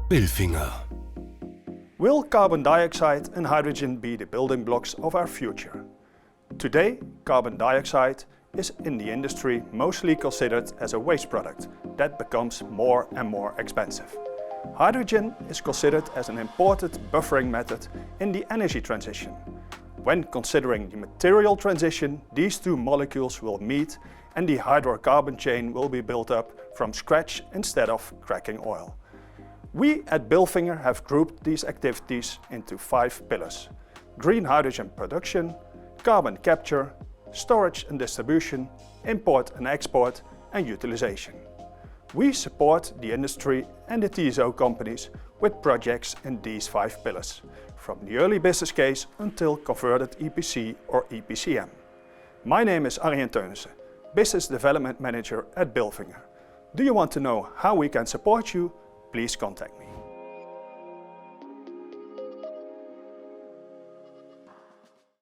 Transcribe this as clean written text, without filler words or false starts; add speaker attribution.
Speaker 1: Bilfinger.
Speaker 2: Will carbon dioxide and hydrogen be the building blocks of our future? Today, carbon dioxide is in the industry mostly considered as a waste product that becomes more and more expensive. Hydrogen is considered as an important buffering method in the energy transition. When considering the material transition, these two molecules will meet and the hydrocarbon chain will be built up from scratch instead of cracking oil. We at Bilfinger have grouped these activities into 5 pillars: green hydrogen production, carbon capture, storage and distribution, import and export, and utilization. We support the industry and the TSO companies with projects in these 5 pillars, from the early business case until converted EPC or EPCm. My name is Arjen Teunissen, Business Development Manager at Bilfinger. Do you want to know how we can support you? Please contact me.